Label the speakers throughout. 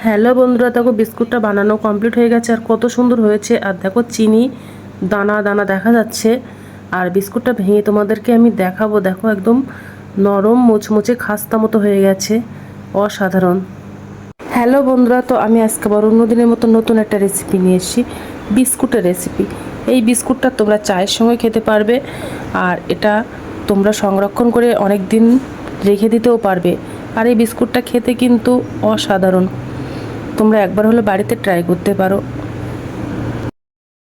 Speaker 1: Hello বন্ধুরা, দেখো বিস্কুটটা বানানো কমপ্লিট হয়ে গেছে আর কত সুন্দর হয়েছে। আর দেখো চিনি দানা দানা দেখা যাচ্ছে। আর বিস্কুটটা ভেঙে তোমাদেরকে আমি দেখাবো। দেখো একদম নরম মুচমুচে খাস্তা মতো হয়ে গেছে, অসাধারণ। হ্যালো বন্ধুরা, তো আমি আজকে আবার অন্যদিনের মতো নতুন একটা রেসিপি নিয়ে এসেছি, বিস্কুটের রেসিপি। এই বিস্কুটটা তোমরা চায়ের সঙ্গে খেতে পারবে, আর এটা তোমরা সংরক্ষণ করে অনেক দিন রেখে দিতেও পারবে। আর এই বিস্কুটটা খেতে কিন্তু অসাধারণ। তোমরা একবার হলে বাড়িতে ট্রাই করতে পারো।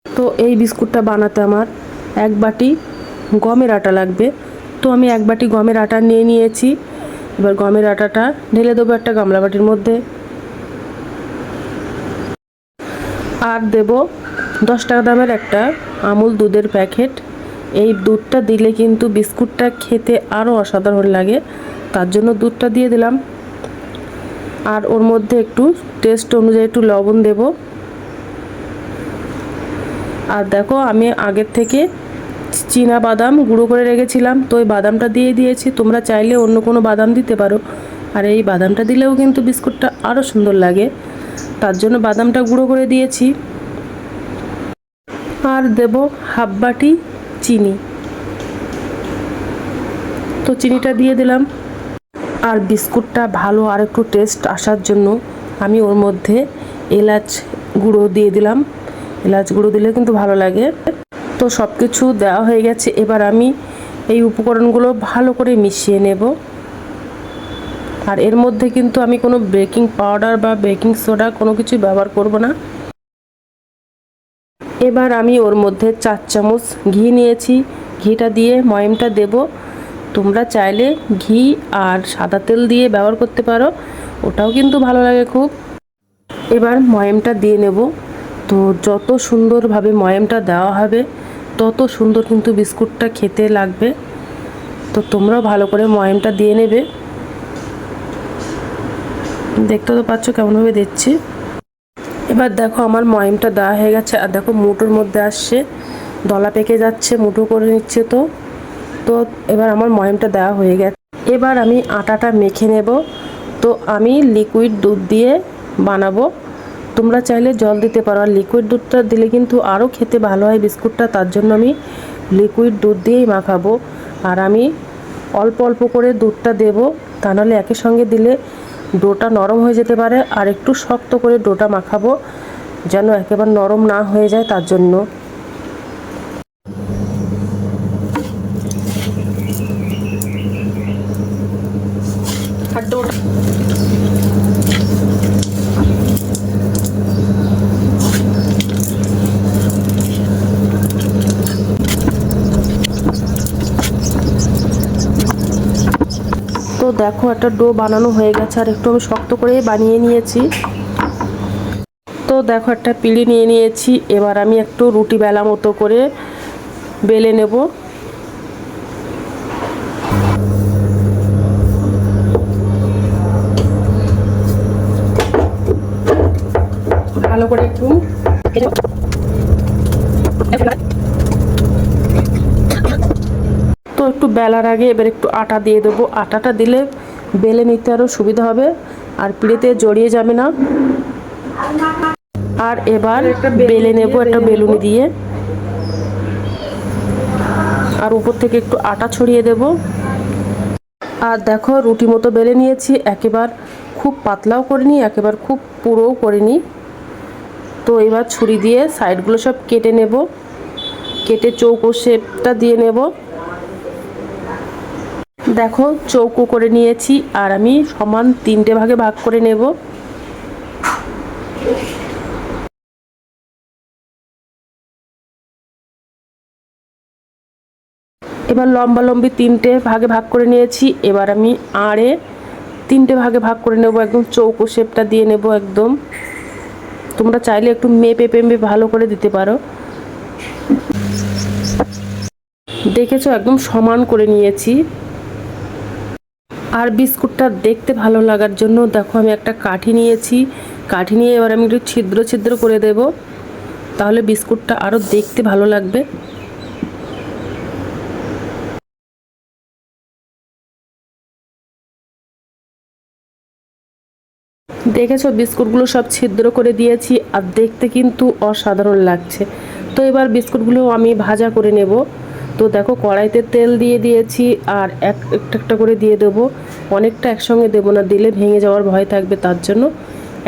Speaker 1: তো এই বিস্কুটটা বানাতে আমার 1 বাটি গমের আটা লাগবে। তো আমি 1 বাটি গমের আটা নিয়ে নিয়েছি। এবার গমের আটাটা ঢেলে দেবো একটা গামলা বাটির মধ্যে। আর দেব 10 টাকা দামের একটা আমুল দুধের প্যাকেট। এই দুধটা দিলে কিন্তু বিস্কুটটা খেতে আরও অসাধারণ লাগে, তার জন্য দুধটা দিয়ে দিলাম। আর ওর মধ্যে একটু টেস্ট অনুযায়ী একটু লবণ দেব। আর দেখো আমি আগের থেকে চীনা বাদাম গুঁড়ো করে রেখেছিলাম, তো ওই বাদামটা দিয়ে দিয়েছি। তোমরা চাইলে অন্য কোনো বাদাম দিতে পারো, আর এই বাদামটা দিলেও কিন্তু বিস্কুটটা আরও সুন্দর লাগে, তার জন্য বাদামটা গুঁড়ো করে দিয়েছি। আর দেব 1/2 বাটি চিনি। তো চিনিটা দিয়ে দিলাম। আর বিস্কুটটা ভালো আর একটু টেস্ট আসার জন্য আমি ওর মধ্যে এলাচ গুঁড়ো দিয়ে দিলাম। এলাচ গুঁড়ো দিলে কিন্তু ভালো লাগে। তো সব কিছু দেওয়া হয়ে গেছে। এবার আমি এই উপকরণগুলো ভালো করে মিশিয়ে নেব। আর এর মধ্যে কিন্তু আমি কোনো বেকিং পাউডার বা বেকিং সোডা কোনো কিছু ব্যবহার করব না। এবার আমি ওর মধ্যে 4 চামচ ঘি নিয়েছি। ঘিটা দিয়ে ময়ামটা দেব। তোমরা চাইলে ঘি আর সাদা তেল দিয়ে ব্যবহার করতে পারো, ওটাও কিন্তু ভালো লাগে খুব। এবার ময়ামটা দিয়ে নেব। তো যত সুন্দরভাবে ময়ামটা দেওয়া হবে তত সুন্দর কিন্তু বিস্কুটটা খেতে লাগবে। তো তোমরাও ভালো করে ময়ামটা দিয়ে নেবে। দেখতে তো পাচ্ছ কেমনভাবে দিচ্ছি। এবার দেখো আমার ময়ামটা দেওয়া হয়ে গেছে। আর দেখো মুঠোর মধ্যে আসছে, দলা পেকে যাচ্ছে, মুঠো করে নিচ্ছে। তো তো এবার আমার ময়ামটা দেওয়া হয়ে গেছে। এবার আমি আটাটা মেখে নেব। তো আমি লিকুইড দুধ দিয়ে বানাবো। তোমরা চাইলে জল দিতে পারো, আর লিকুইড দুধটা দিলে কিন্তু আরও খেতে ভালো হয় বিস্কুটটা, তার জন্য আমি লিকুইড দুধ দিয়েই মাখাবো। আর আমি অল্প অল্প করে দুধটা দেব, তা নাহলে একের সঙ্গে দিলে ডোটা নরম হয়ে যেতে পারে। আর একটু শক্ত করে ডোটা মাখাবো, যেন একেবারে নরম না হয়ে যায়, তার জন্য। আর ডোটা তো দেখো একটা ডো বানানো হয়ে গেছে, আর একটু আমি শক্ত করে বানিয়ে নিয়েছি। তো দেখো একটা পিঁড়ি নিয়ে নিয়েছি। এবার আমি একটু রুটি বেলা মতো করে বেলে নেব। ভালো করে একটু তো একটু বেলার আগে এবার একটু আটা দিয়ে দেবো। আটাটা দিলে বেলে নিতে আরও সুবিধা হবে, আর পিঁড়িতে জড়িয়ে যাবে না। আর এবার বেলে নেব একটা বেলুনি দিয়ে, আর উপর থেকে একটু আটা ছড়িয়ে দেব। আর দেখো রুটি মতো বেলে নিয়েছি, একেবারে খুব পাতলাও করিনি, একেবারে খুব পুরোও করিনি। তো এবার ছুরি দিয়ে সাইডগুলো সব কেটে নেব, কেটে চৌকো শেপটা দিয়ে নেব। দেখো চৌকো করে নিয়েছি, আর আমি সমান 3টে ভাগে ভাগ করে নেব। এবার লম্বা লম্বি 3টে ভাগে ভাগ করে নিয়েছি। এবার আমি আড়ে 3টে ভাগে ভাগ করে নেব, একদম চৌকো শেপটা দিয়ে নেব একদম। তোমরা চাইলে একটু মেপে পেপে ভালো করে দিতে পারো। দেখেছো একদম সমান করে নিয়েছি। আর বিস্কুটটা দেখতে ভালো লাগার জন্য দেখো আমি একটা কাঠি নিয়েছি। কাঠি নিয়ে এবার আমি একটু ছিদ্র ছিদ্র করে দেব, তাহলে বিস্কুটটা আরও দেখতে ভালো লাগবে। দেখেছো বিস্কুটগুলো সব ছিদ্র করে দিয়েছি, আর দেখতে কিন্তু অসাধারণ লাগছে। তো এবার বিস্কুটগুলো আমি ভাজা করে নেব। তো দেখো কড়াইতে তেল দিয়ে দিয়েছি, আর একটা একটা করে দিয়ে দেবো। অনেকটা একসঙ্গে দেবো না, দিলে ভেঙে যাওয়ার ভয় থাকবে, তার জন্য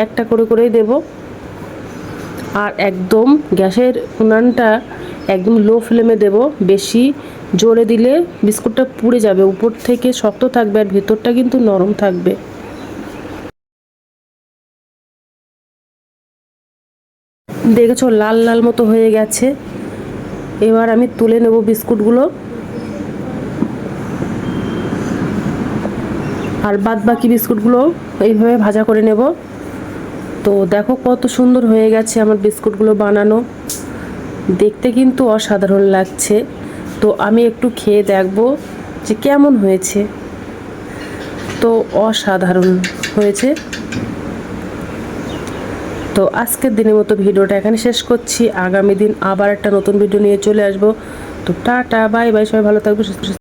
Speaker 1: একটা করে করেই দেব। আর একদম গ্যাসের উনানটা একদম লো ফ্লেমে দেব, বেশি জোরে দিলে বিস্কুটটা পুড়ে যাবে, উপর থেকে শক্ত থাকবে আর ভেতরটা কিন্তু নরম থাকবে। দেখেছো লাল লাল মতো হয়ে গেছে। এবার আমি তুলে নেব বিস্কুটগুলো, আর বাদ বাকি বিস্কুটগুলো এইভাবে ভাজা করে নেব। তো দেখো কত সুন্দর হয়ে গেছে আমার বিস্কুটগুলো বানানো, দেখতে কিন্তু অসাধারণ লাগছে। তো আমি একটু খেয়ে দেখব যে কেমন হয়েছে। তো অসাধারণ হয়েছে। তো আজকের দিনের মতো ভিডিওটা এখানে শেষ করছি। আগামী দিন আবার একটা নতুন ভিডিও নিয়ে চলে আসবো। তো টাটা, বাই বাই, সবাই ভালো থাকবে, সুস্থ।